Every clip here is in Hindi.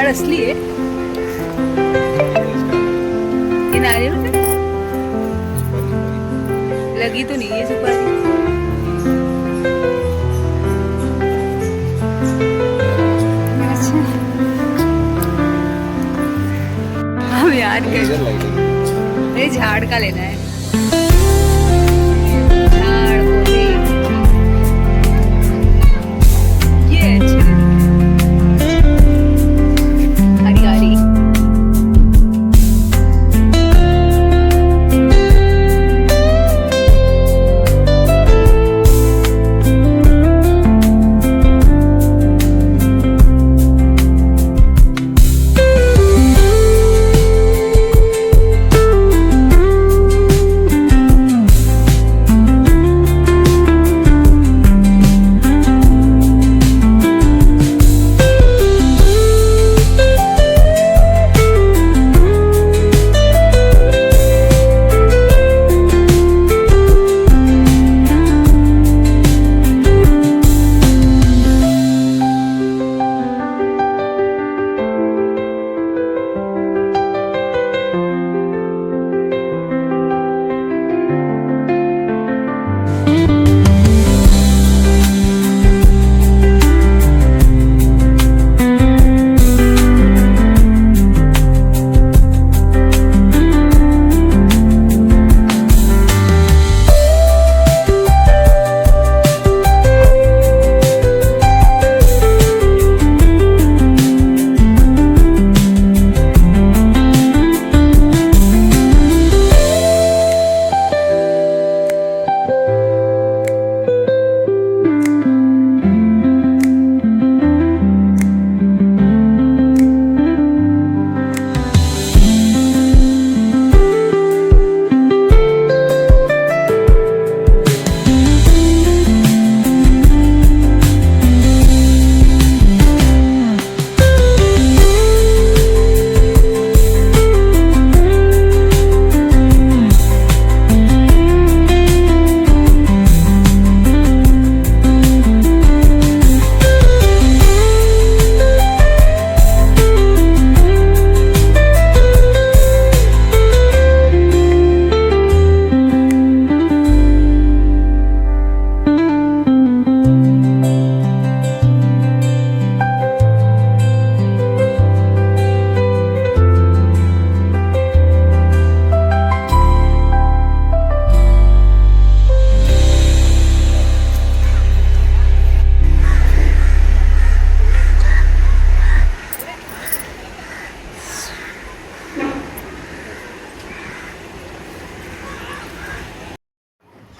झाड़ असली है ये नारियल पे लगी तो नहीं है सुपारी। अच्छा हम याद कर ये झाड़ का लेना है। झाड़ पौधे ये अच्छे हरियाली।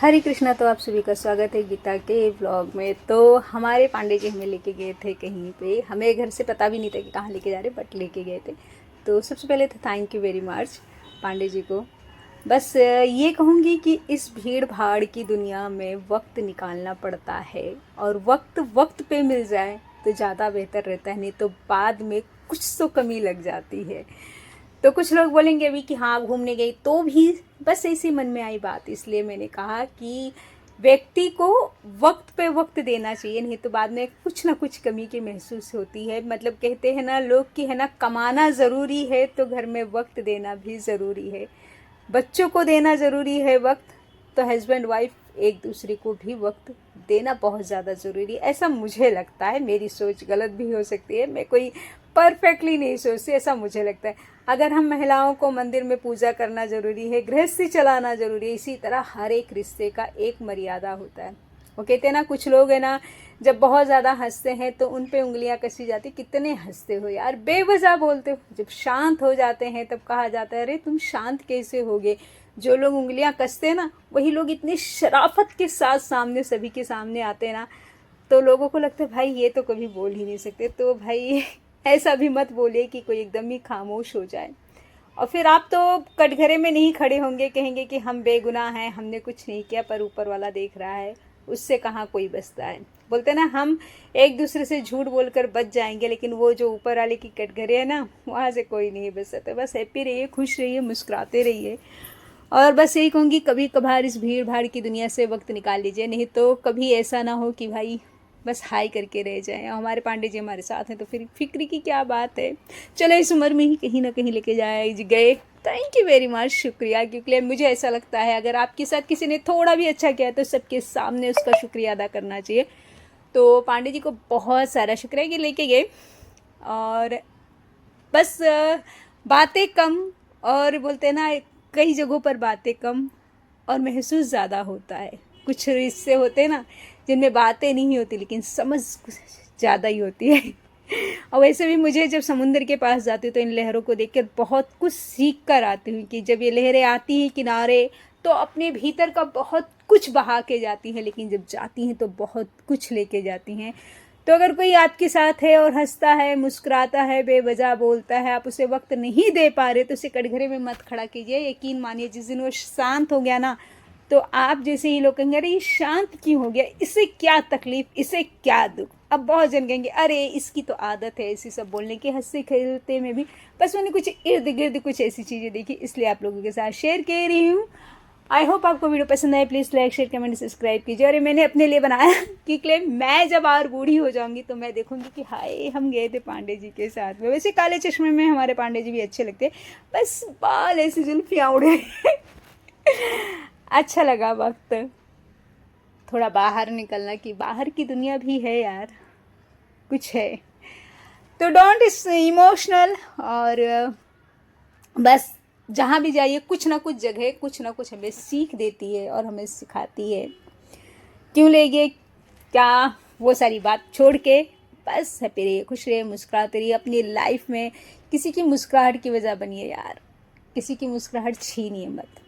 हरे कृष्णा। तो आप सभी का स्वागत है गीता के व्लॉग में। तो हमारे पांडे जी हमें लेके गए थे कहीं पे, हमें घर से पता भी नहीं था कि कहाँ लेके जा रहे, बट लेके गए थे। तो सबसे पहले तो thank you very much Pandey ji को। बस ये कहूँगी कि इस भीड़ भाड़ की दुनिया में वक्त निकालना पड़ता है, और वक्त पे मिल जाए तो ज़्यादा बेहतर रहता है, नहीं तो बाद में कुछ तो कमी लग जाती है। तो कुछ लोग बोलेंगे अभी कि हाँ घूमने गई, तो भी बस ऐसी मन में आई बात, इसलिए मैंने कहा कि व्यक्ति को वक्त पे वक्त देना चाहिए, नहीं तो बाद में कुछ ना कुछ कमी की महसूस होती है। मतलब कहते हैं ना लोग कि है ना, कमाना ज़रूरी है तो घर में वक्त देना भी ज़रूरी है, बच्चों को देना ज़रूरी है वक्त, तो हस्बैंड वाइफ एक दूसरे को भी वक्त देना बहुत ज़्यादा ज़रूरी है, ऐसा मुझे लगता है। मेरी सोच गलत भी हो सकती है, मैं कोई परफेक्टली नहीं सोचती, ऐसा मुझे लगता है। अगर हम महिलाओं को मंदिर में पूजा करना ज़रूरी है, गृहस्थी चलाना ज़रूरी है, इसी तरह हर एक रिश्ते का एक मर्यादा होता है। वो कहते हैं ना, कुछ लोग है ना जब बहुत ज़्यादा हंसते हैं तो उन पे उंगलियां कसी जाती, कितने हंसते हो यार, बेवजह बोलते हो। जब शांत हो जाते हैं तब कहा जाता है अरे तुम शांत कैसे हो गए। जो लोग उंगलियां कसते हैं ना, वही लोग इतनी शराफत के साथ सामने सभी के सामने आते हैं ना, तो लोगों को लगता है भाई ये तो कभी बोल ही नहीं सकते। तो भाई ऐसा भी मत बोलिए कि कोई एकदम ही खामोश हो जाए, और फिर आप तो कटघरे में नहीं खड़े होंगे, कहेंगे कि हम बेगुनाह हैं, हमने कुछ नहीं किया, पर ऊपर वाला देख रहा है, उससे कहाँ कोई बचता है। बोलते ना हम एक दूसरे से झूठ बोलकर बच जाएंगे, लेकिन वो जो ऊपर वाले की कटघरे है ना, वहाँ से कोई नहीं बच सकता। बस हैप्पी रहिए, खुश रहिए, मुस्कुराते रहिए, और बस यही कहूँगी कभी कभार इस भीड़ भाड़ की दुनिया से वक्त निकाल लीजिए, नहीं तो कभी ऐसा ना हो कि भाई बस हाई करके रह जाएं। हमारे पांडे जी हमारे साथ हैं तो फिर फिक्र की क्या बात है। चलो इस उम्र में ही कहीं ना कहीं लेके गए, थैंक यू वेरी मच, शुक्रिया। क्योंकि मुझे ऐसा लगता है अगर आपके साथ किसी ने थोड़ा भी अच्छा किया तो सबके सामने उसका शुक्रिया अदा करना चाहिए। तो पांडे जी को बहुत सारा शुक्रिया कि लेके गए। और बस बातें कम, और बोलते हैं ना कई जगहों पर बातें कम और महसूस ज़्यादा होता है। कुछ रिश्ते होते हैं ना जिनमें बातें नहीं होती लेकिन समझ ज़्यादा ही होती है। और वैसे भी मुझे जब समुद्र के पास जाती हूँ तो इन लहरों को देखकर बहुत कुछ सीख कर आती हूँ कि जब ये लहरें आती हैं किनारे तो अपने भीतर का बहुत कुछ बहा के जाती हैं, लेकिन जब जाती हैं तो बहुत कुछ लेके जाती हैं। तो अगर कोई आपके साथ है और हंसता है, मुस्कुराता है, बेवजह बोलता है, आप उसे वक्त नहीं दे पा रहे तो उसे कटघरे में मत खड़ा कीजिए। यकीन मानिए जिस दिन वो शांत हो गया ना तो आप जैसे ही लोग कहेंगे अरे ये शांत क्यों हो गया, इसे क्या तकलीफ, इसे क्या दुख। अब बहुत जन कहेंगे अरे इसकी तो आदत है ऐसी सब बोलने की, हंसते खेलते में भी बस मैंने कुछ इर्द गिर्द कुछ ऐसी चीज़ें देखी इसलिए आप लोगों के साथ शेयर कर रही हूँ। आई होप आपको वीडियो पसंद आए, please like share comment subscribe कीजिए। और मैंने अपने लिए बनाया कि मैं जब और बूढ़ी हो जाऊंगी तो मैं देखूंगी कि हाय हम गए थे पांडे जी के साथ में। वैसे काले चश्मे में हमारे पांडे जी भी अच्छे लगते, बस बाल ऐसी जुल्फियाँ उड़े। अच्छा लगा वक्त थोड़ा बाहर निकलना, कि बाहर की दुनिया भी है यार, कुछ है। तो डोंट इमोशनल, और बस जहाँ भी जाइए कुछ ना कुछ जगह कुछ ना कुछ हमें सीख देती है और हमें सिखाती है। क्यों ले गए क्या, वो सारी बात छोड़ के बस हैप्पी रहिए, खुश रहिए, मुस्कुराते रहिए। अपनी लाइफ में किसी की मुस्कुराहट की वजह बनिए यार, किसी की मुस्कुराहट छीनिए मत,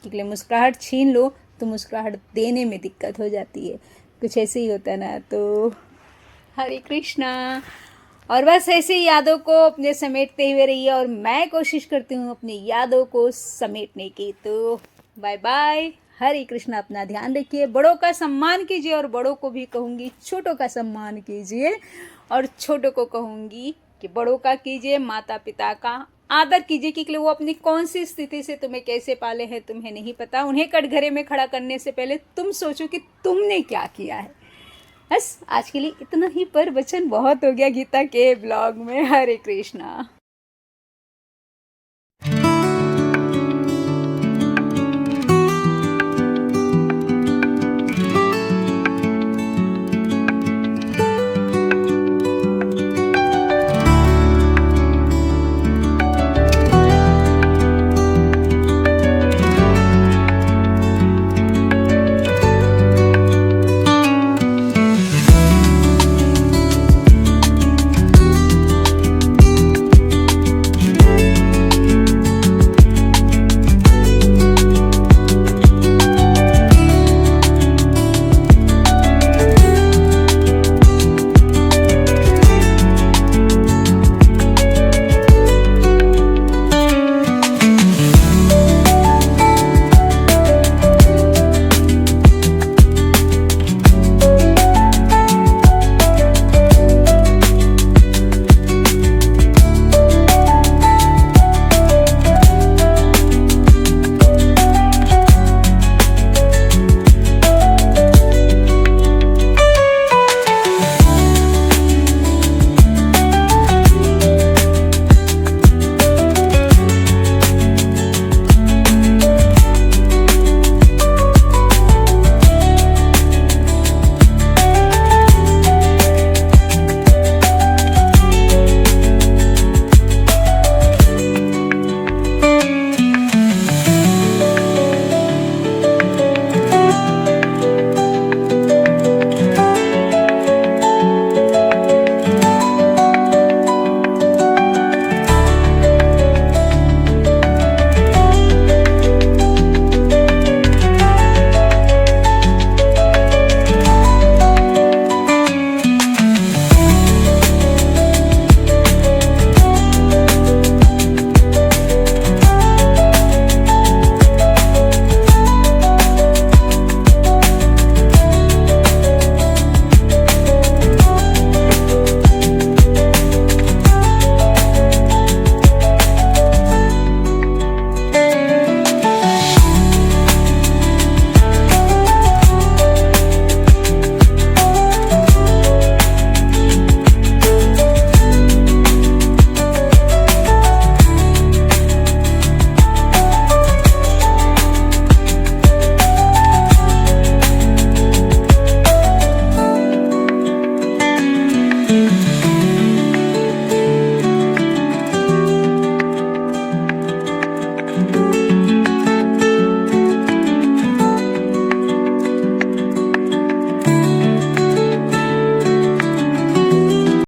क्योंकि मुस्कुराहट छीन लो तो मुस्कुराहट देने में दिक्कत हो जाती है। कुछ ऐसे ही होता है ना। तो हरे कृष्णा। और बस ऐसे ही यादों को अपने समेटते हुए रहिए, और मैं कोशिश करती हूँ अपनी यादों को समेटने की। तो बाय बाय, हरे कृष्णा। अपना ध्यान रखिए, बड़ों का सम्मान कीजिए, और बड़ों को भी कहूँगी छोटों का सम्मान कीजिए, और छोटों को कहूँगी कि बड़ों का कीजिए, माता पिता का आदर कीजिए, क्योंकि वो अपनी कौन सी स्थिति से तुम्हें कैसे पाले हैं तुम्हें नहीं पता। उन्हें कटघरे में खड़ा करने से पहले तुम सोचो कि तुमने क्या किया है। बस आज के लिए इतना ही, पर वचन बहुत हो गया गीता के ब्लॉग में। हरे कृष्णा। है।